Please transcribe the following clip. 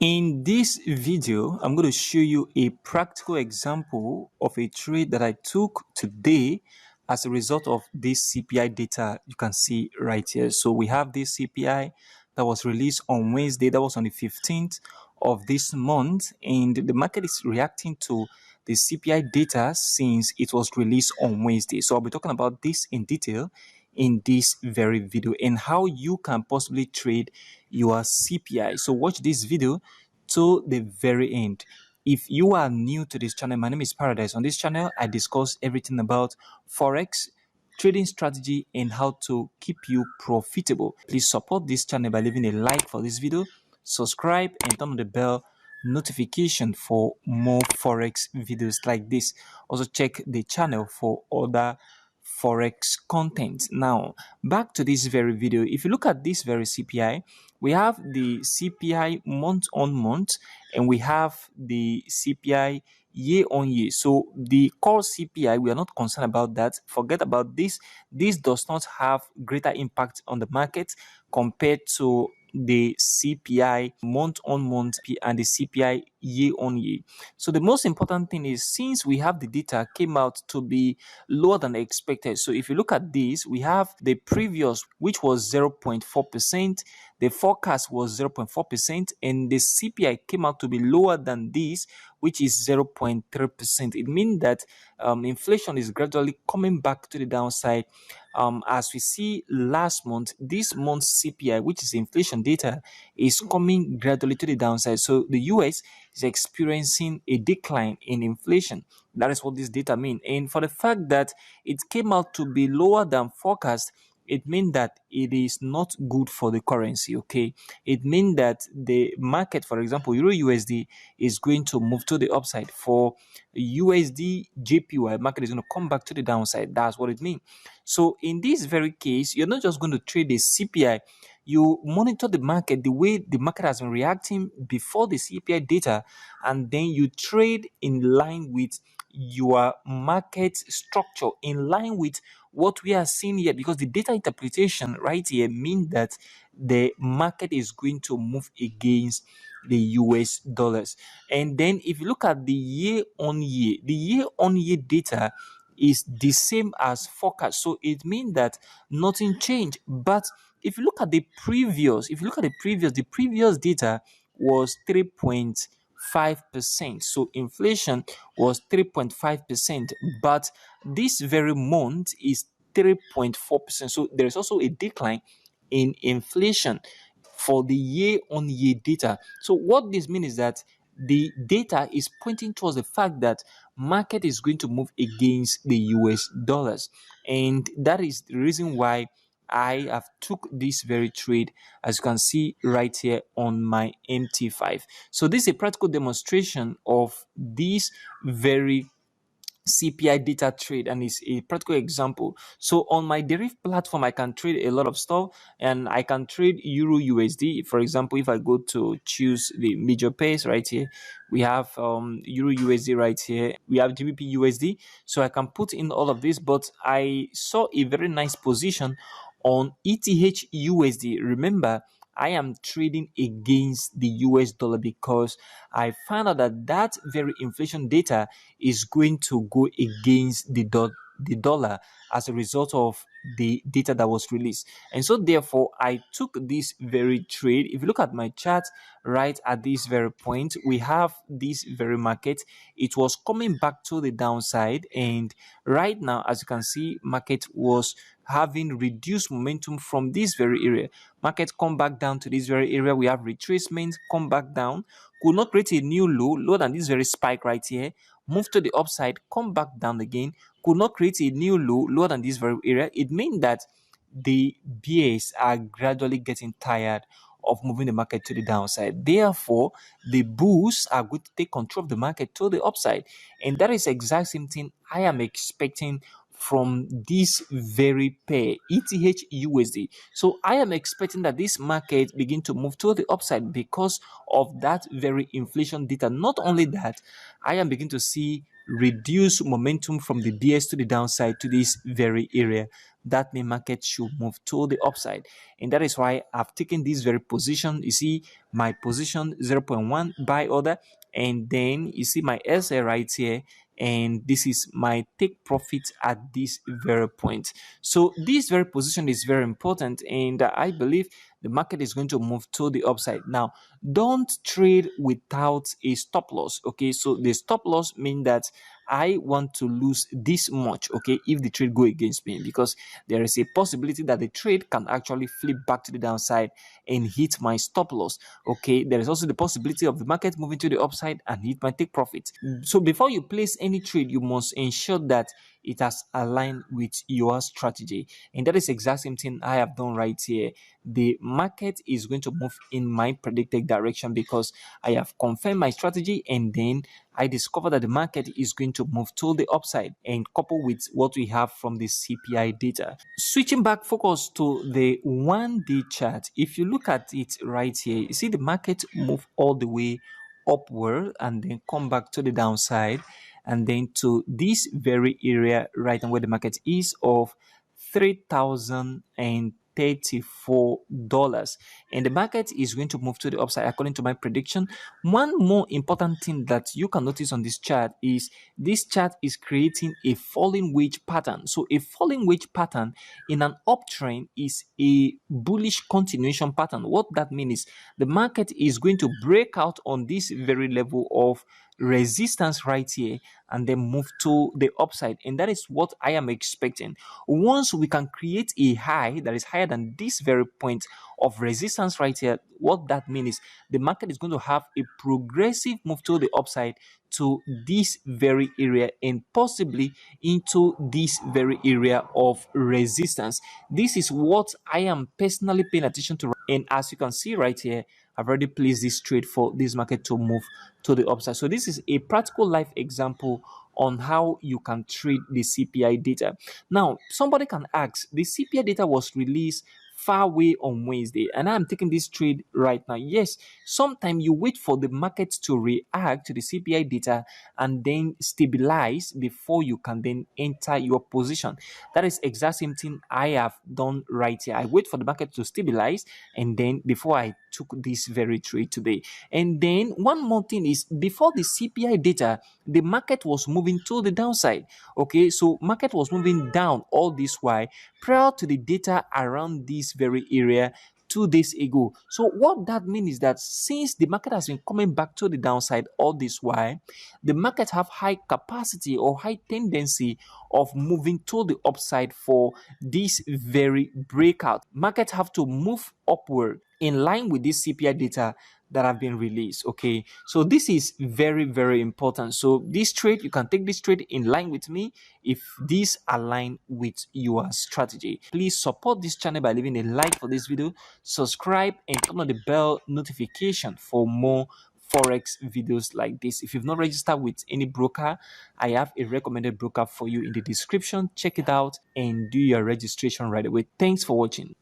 In this video, I'm going to show you a practical example of a trade that I took today as a result of this CPI data you can see right here. So we have this CPI that was released on Wednesday, that was on the 15th of this month, and the market is reacting to the CPI data since it was released on Wednesday. So I'll be talking about this in detail in this very video and how you can possibly trade your CPI. So watch this video to the very end. If you are new to this channel, my name is Paradise. On this channel, I discuss everything about Forex, trading strategy, and how to keep you profitable. Please support this channel by leaving a like for this video, subscribe, and turn on the bell notification for more Forex videos like this. Also check the channel for other Forex content. Now, back to this very video. If you look at this very CPI, we have the CPI month on month and we have the CPI year on year. So the core CPI, we are not concerned about that. Forget about this. This does not have greater impact on the market compared to the CPI month on month and the CPI year on year. So the most important thing is, since we have the data came out to be lower than expected. So if you look at this, we have the previous, which was 0.4%, the forecast was 0.4%, and the CPI came out to be lower than this, which is 0.3%. It means that inflation is gradually coming back to the downside. As we see last month, this month's CPI, which is inflation data, is coming gradually to the downside. So the US is experiencing a decline in inflation. That is what this data mean. And for the fact that it came out to be lower than forecast, it means that it is not good for the currency. Okay, it means that the market, for example, Euro USD is going to move to the upside. For USD JPY, market is going to come back to the downside. That's what it means. So in this very case, you're not just going to trade the CPI. You monitor the market, the way the market has been reacting before the CPI data, and then you trade in line with your market structure, in line with what we are seeing here, because the data interpretation right here means that the market is going to move against the US dollars. And then if you look at the year on year data is the same as forecast. So it means that nothing changed. But if you look at the previous, the previous data was 3.5%. So inflation was 3.5%, but this very month is 3.4%. So there is also a decline in inflation for the year on year data. So what this means is that the data is pointing towards the fact that market is going to move against the US dollars, and that is the reason why I have took this very trade, as you can see right here on my MT5. So this is a practical demonstration of this very CPI data trade, and it's a practical example. So on my derivative platform, I can trade a lot of stuff, and I can trade Euro USD. For example, if I go to choose the major pairs right here, we have Euro USD right here, we have GBP USD. So I can put in all of this, but I saw a very nice position on ETH USD. Remember, I am trading against the US dollar because I found out that that very inflation data is going to go against the dollar as a result of the data that was released. And so therefore I took this very trade. If you look at my chart right at this very point, we have this very market. It was coming back to the downside, and right now, as you can see, market was having reduced momentum from this very area. Market come back down to this very area. We have retracement, come back down, could not create a new lower than this very spike right here, move to the upside, come back down again, could not create a new lower than this very area. It means that the bears are gradually getting tired of moving the market to the downside. Therefore, the bulls are going to take control of the market to the upside. And that is the exact same thing I am expecting from this very pair, ETH USD. So I am expecting that this market begin to move to the upside because of that very inflation data. Not only that, I am beginning to see reduce momentum from the BS to the downside to this very area, that means market should move to the upside. And that is why I've taken this very position. You see my position 0.1 buy order, and then you see my SL right here, and this is my take profit at this very point. So this very position is very important, and I believe the market is going to move to the upside. Now, don't trade without a stop loss. Okay, so the stop loss means that I want to lose this much, okay, if the trade go against me, because there is a possibility that the trade can actually flip back to the downside and hit my stop loss. Okay, there is also the possibility of the market moving to the upside and hit my take profit. So before you place any trade, you must ensure that it has aligned with your strategy, and that is the exact same thing I have done right here. The market is going to move in my predicted direction because I have confirmed my strategy, and then I discovered that the market is going to move to the upside, and coupled with what we have from the CPI data. Switching back focus to the 1-day chart, if you look at it right here, you see the market move all the way upward and then come back to the downside, and then to this very area right now where the market is of $3,034, and the market is going to move to the upside according to my prediction. One more important thing that you can notice on this chart is this chart is creating a falling wedge pattern. So a falling wedge pattern in an uptrend is a bullish continuation pattern. What that means is the market is going to break out on this very level of resistance right here and then move to the upside, and that is what I am expecting. Once we can create a high that is higher than this very point of resistance right here, what that means is the market is going to have a progressive move to the upside to this very area and possibly into this very area of resistance. This is what I am personally paying attention to, and as you can see right here, I've already placed this trade for this market to move to the upside. So this is a practical life example on how you can trade the CPI data. Now, somebody can ask, the CPI data was released far away on Wednesday, and I'm taking this trade right now. Yes, sometimes you wait for the market to react to the CPI data and then stabilize before you can then enter your position. That is exact same thing I have done right here. I wait for the market to stabilize, and then before I took this very trade today. And then one more thing is, before the CPI data, the market was moving to the downside. Okay, so market was moving down all this while prior to the data around this very area 2 days ago. So what that means is that since the market has been coming back to the downside all this while, the market have high capacity or high tendency of moving to the upside for this very breakout. Market have to move upward in line with this CPI data that have been released. Okay, so this is very, very important. So this trade, you can take this trade in line with me if this align with your strategy. Please support this channel by leaving a like for this video, subscribe, and turn on the bell notification for more forex videos like this. If you've not registered with any broker, I have a recommended broker for you in the description. Check it out and do your registration right away. Thanks for watching.